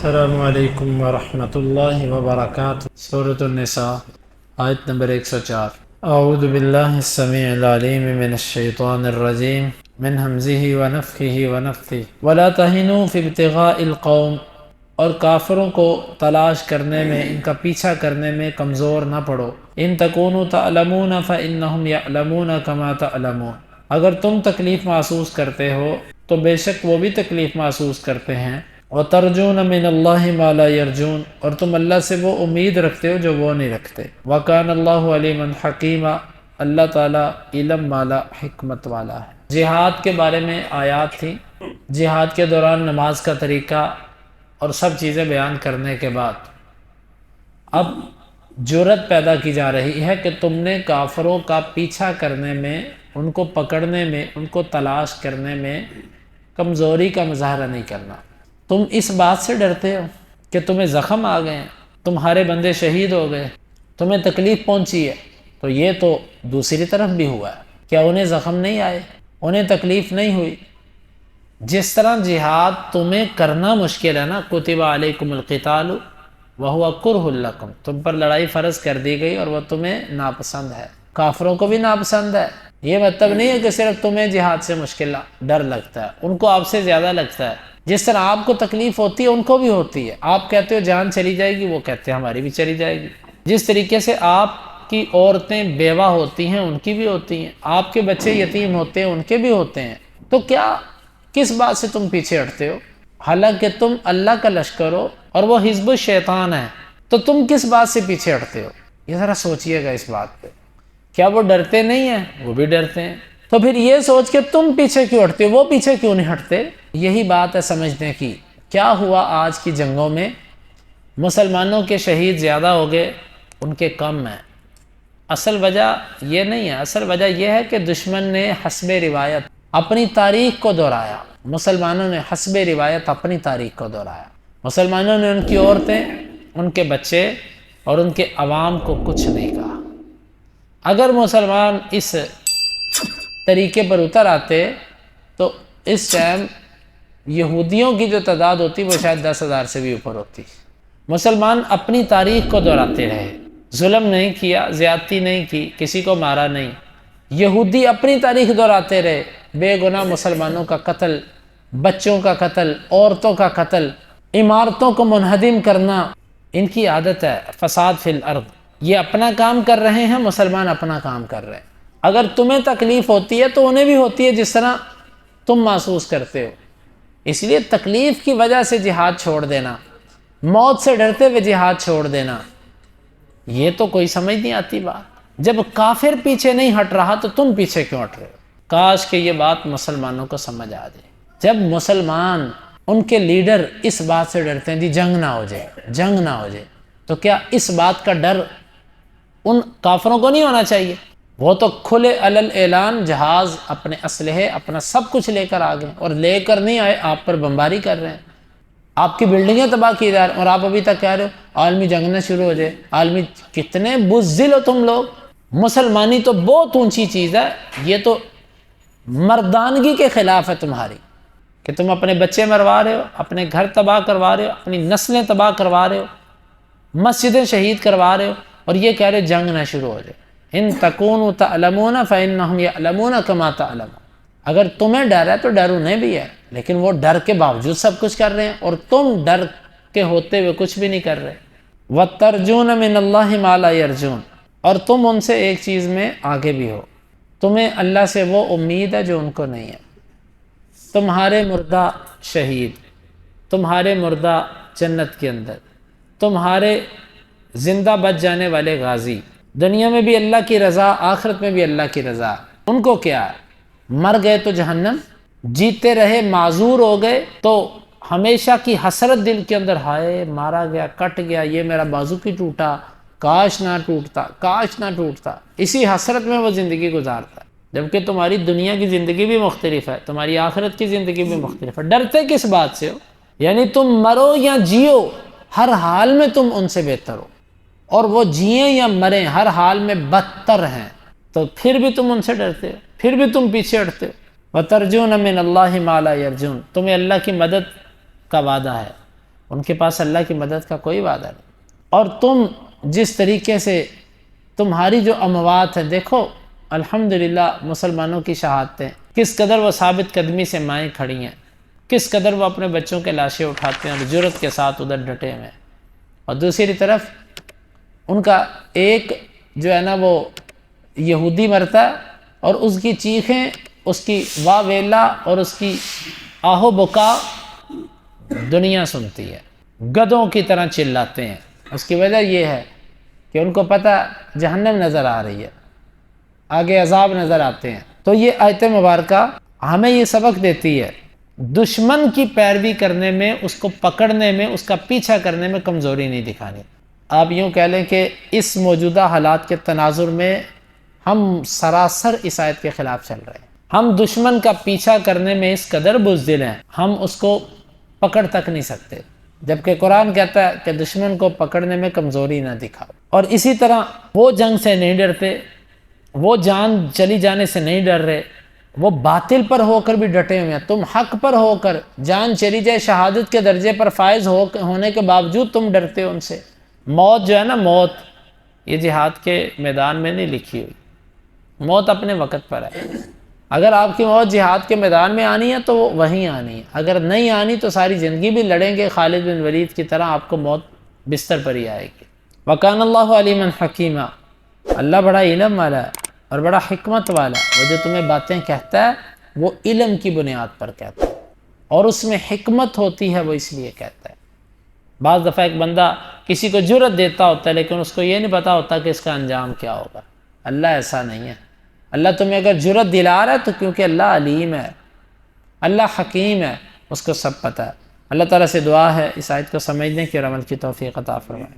السلام علیکم ورحمۃ اللہ وبرکاتہ۔ سورۃ النساء آیت نمبر 104۔ اعوذ باللہ السمیع العلیم من الشیطان الرجیم من ہمزہ ونفخہ ونفثہ ولا تہنوا فی ابتغاء القوم، اور کافروں کو تلاش کرنے میں، ان کا پیچھا کرنے میں کمزور نہ پڑو۔ ان تکونوا تعلمون فانہم یعلمون کما تعلمون، اگر تم تکلیف محسوس کرتے ہو تو بے شک وہ بھی تکلیف محسوس کرتے ہیں۔ وَتَرْجُونَ مِنَ اللَّهِ مَا لَا يَرْجُونَ، اور تم اللہ سے وہ امید رکھتے ہو جو وہ نہیں رکھتے۔ وَكَانَ اللَّهُ عَلِيمًا حَكِيمًا، اللہ تعالیٰ علم والا، حکمت والا ہے۔ جہاد کے بارے میں آیات تھی۔ جہاد کے دوران نماز کا طریقہ اور سب چیزیں بیان کرنے کے بعد اب جرأت پیدا کی جا رہی ہے کہ تم نے کافروں کا پیچھا کرنے میں، ان کو پکڑنے میں، ان کو تلاش کرنے میں کمزوری کا مظاہرہ نہیں کرنا۔ تم اس بات سے ڈرتے ہو کہ تمہیں زخم آ گئے ہیں، تمہارے بندے شہید ہو گئے، تمہیں تکلیف پہنچی ہے، تو یہ تو دوسری طرف بھی ہوا ہے۔ کیا انہیں زخم نہیں آئے؟ انہیں تکلیف نہیں ہوئی؟ جس طرح جہاد تمہیں کرنا مشکل ہے نا، کتب علیکم القتال وہو کرہ لکم، تم پر لڑائی فرض کر دی گئی اور وہ تمہیں ناپسند ہے، کافروں کو بھی ناپسند ہے۔ یہ مطلب نہیں ہے کہ صرف تمہیں جہاد سے مشکل ڈر لگتا ہے، ان کو آپ سے زیادہ لگتا ہے۔ جس طرح آپ کو تکلیف ہوتی ہے ان کو بھی ہوتی ہے۔ آپ کہتے ہو جان چلی جائے گی، وہ کہتے ہیں ہماری بھی چلی جائے گی۔ جس طریقے سے آپ کی عورتیں بیوہ ہوتی ہیں ان کی بھی ہوتی ہیں، آپ کے بچے یتیم ہوتے ہیں ان کے بھی ہوتے ہیں، تو کیا کس بات سے تم پیچھے ہٹتے ہو؟ حالانکہ تم اللہ کا لشکر ہو اور وہ حزب الشیطان ہے، تو تم کس بات سے پیچھے ہٹتے ہو؟ یہ ذرا سوچئے گا اس بات پہ۔ کیا وہ ڈرتے نہیں ہیں؟ وہ بھی ڈرتے ہیں۔ تو پھر یہ سوچ کے تم پیچھے کیوں ہٹتے ہو، وہ پیچھے کیوں نہیں ہٹتے؟ یہی بات ہے سمجھنے کی۔ کیا ہوا آج کی جنگوں میں؟ مسلمانوں کے شہید زیادہ ہو گئے، ان کے کم ہیں۔ اصل وجہ یہ نہیں ہے، اصل وجہ یہ ہے کہ دشمن نے حسب روایت اپنی تاریخ کو دہرایا، مسلمانوں نے حسب روایت اپنی تاریخ کو دہرایا۔ مسلمانوں نے ان کی عورتیں، ان کے بچے اور ان کے عوام کو کچھ نہیں کہا۔ اگر مسلمان اس طریقے پر اتر آتے تو اس ٹائم یہودیوں کی جو تعداد ہوتی وہ شاید 10,000 سے بھی اوپر ہوتی۔ مسلمان اپنی تاریخ کو دہراتے رہے، ظلم نہیں کیا، زیادتی نہیں کی، کسی کو مارا نہیں۔ یہودی اپنی تاریخ دہراتے رہے، بے گناہ مسلمانوں کا قتل، بچوں کا قتل، عورتوں کا قتل، عمارتوں کو منہدم کرنا، ان کی عادت ہے۔ فساد فی الارض، یہ اپنا کام کر رہے ہیں، مسلمان اپنا کام کر رہے ہیں۔ اگر تمہیں تکلیف ہوتی ہے تو انہیں بھی ہوتی ہے جس طرح تم محسوس کرتے ہو۔ اس لیے تکلیف کی وجہ سے جہاد چھوڑ دینا، موت سے ڈرتے ہوئے جہاد چھوڑ دینا، یہ تو کوئی سمجھ نہیں آتی بات۔ جب کافر پیچھے نہیں ہٹ رہا تو تم پیچھے کیوں ہٹ رہے ہو؟ کاش کہ یہ بات مسلمانوں کو سمجھ آ جائے۔ جب مسلمان، ان کے لیڈر اس بات سے ڈرتے ہیں جی جنگ نہ ہو جائے، جنگ نہ ہو جائے، تو کیا اس بات کا ڈر ان کافروں کو نہیں ہونا چاہیے؟ وہ تو کھلے علل اعلان جہاز، اپنے اسلحے، اپنا سب کچھ لے کر آ گئے، اور لے کر نہیں آئے، آپ پر بمباری کر رہے ہیں، آپ کی بلڈنگیں تباہ کی جا رہے ہیں، اور آپ ابھی تک کہہ رہے ہو عالمی جنگ نہ شروع ہو جائے۔ عالمی، کتنے بزدل ہو تم لوگ۔ مسلمانی تو بہت اونچی چیز ہے، یہ تو مردانگی کے خلاف ہے تمہاری، کہ تم اپنے بچے مروا رہے ہو، اپنے گھر تباہ کروا رہے ہو، اپنی نسلیں تباہ کروا رہے ہو، مسجدیں شہید کروا رہے ہو، اور یہ کہہ رہے ہو جنگ نہ شروع ہو جائے۔ ان تکونوا تعلمون فانہم یعلمون کما تعلمون، اگر تمہیں ڈر ہے تو ڈر انہیں بھی ہے، لیکن وہ ڈر کے باوجود سب کچھ کر رہے ہیں، اور تم ڈر کے ہوتے ہوئے کچھ بھی نہیں کر رہے۔ وَتَرْجُونَ مِنَ اللَّهِ مَا لَا يَرْجُونَ، اور تم ان سے ایک چیز میں آگے بھی ہو، تمہیں اللہ سے وہ امید ہے جو ان کو نہیں ہے۔ تمہارے مردہ شہید، تمہارے مردہ جنت کے اندر، تمہارے زندہ بچ جانے والے غازی، دنیا میں بھی اللہ کی رضا، آخرت میں بھی اللہ کی رضا، ان کو کیا ہے؟ مر گئے تو جہنم، جیتے رہے معذور ہو گئے تو ہمیشہ کی حسرت دل کے اندر، ہائے مارا گیا، کٹ گیا، یہ میرا بازو کی ٹوٹا، کاش نہ ٹوٹتا، کاش نہ ٹوٹتا، اسی حسرت میں وہ زندگی گزارتا ہے۔ جبکہ تمہاری دنیا کی زندگی بھی مختلف ہے، تمہاری آخرت کی زندگی بھی مختلف ہے۔ ڈرتے کس بات سے ہو؟ یعنی تم مرو یا جیو، ہر حال میں تم ان سے بہتر ہو، اور وہ جئیں یا مریں ہر حال میں بدتر ہیں، تو پھر بھی تم ان سے ڈرتے ہو، پھر بھی تم پیچھے ہٹتے ہو۔ وَتَرْجُونَ مِنَ اللَّهِ مَا لَا يَرْجُونَ، تمہیں اللہ کی مدد کا وعدہ ہے، ان کے پاس اللہ کی مدد کا کوئی وعدہ نہیں۔ اور تم جس طریقے سے تمہاری جو اموات ہیں، دیکھو الحمدللہ مسلمانوں کی شہادتیں کس قدر وہ ثابت قدمی سے مائیں کھڑی ہیں، کس قدر وہ اپنے بچوں کے لاشیں اٹھاتے ہیں اور جرأت کے ساتھ ادھر ڈٹے ہوئے ہیں۔ اور دوسری طرف ان کا ایک جو ہے نا وہ یہودی مرتا ہے اور اس کی چیخیں، اس کی واہ ویلا اور اس کی آہو بکا دنیا سنتی ہے، گدھوں کی طرح چلاتے ہیں۔ اس کی وجہ یہ ہے کہ ان کو پتہ جہنم نظر آ رہی ہے، آگے عذاب نظر آتے ہیں۔ تو یہ آیت مبارکہ ہمیں یہ سبق دیتی ہے، دشمن کی پیروی کرنے میں، اس کو پکڑنے میں، اس کا پیچھا کرنے میں کمزوری نہیں دکھانی۔ آپ یوں کہہ لیں کہ اس موجودہ حالات کے تناظر میں ہم سراسر اس آیت کے خلاف چل رہے ہیں۔ ہم دشمن کا پیچھا کرنے میں اس قدر بزدل ہیں، ہم اس کو پکڑ تک نہیں سکتے، جبکہ قرآن کہتا ہے کہ دشمن کو پکڑنے میں کمزوری نہ دکھاؤ۔ اور اسی طرح وہ جنگ سے نہیں ڈرتے، وہ جان چلی جانے سے نہیں ڈر رہے، وہ باطل پر ہو کر بھی ڈٹے ہوئے ہیں۔ تم حق پر ہو کر جان چلی جائے، شہادت کے درجے پر فائز ہونے کے باوجود تم ڈرتے ہو ان سے۔ موت جو ہے نا، موت یہ جہاد کے میدان میں نہیں لکھی ہوئی، موت اپنے وقت پر ہے۔ اگر آپ کی موت جہاد کے میدان میں آنی ہے تو وہ وہیں آنی ہے، اگر نہیں آنی تو ساری زندگی بھی لڑیں گے خالد بن ولید کی طرح، آپ کو موت بستر پر ہی آئے گی۔ وَكَانَ اللَّهُ عَلِيمًا حَكِيمًا، اللہ بڑا علم والا ہے اور بڑا حکمت والا ہے۔ وہ جو تمہیں باتیں کہتا ہے وہ علم کی بنیاد پر کہتا ہے، اور اس میں حکمت ہوتی ہے، وہ اس لیے کہتا ہے۔ بعض دفعہ ایک بندہ کسی کو جرأت دیتا ہوتا ہے لیکن اس کو یہ نہیں پتا ہوتا کہ اس کا انجام کیا ہوگا۔ اللہ ایسا نہیں ہے۔ اللہ تمہیں اگر جرأت دلا رہا ہے تو کیونکہ اللہ علیم ہے، اللہ حکیم ہے، اس کو سب پتہ ہے۔ اللہ تعالیٰ سے دعا ہے اس آیت کو سمجھنے کی اور عمل کی توفیق عطا فرمائے۔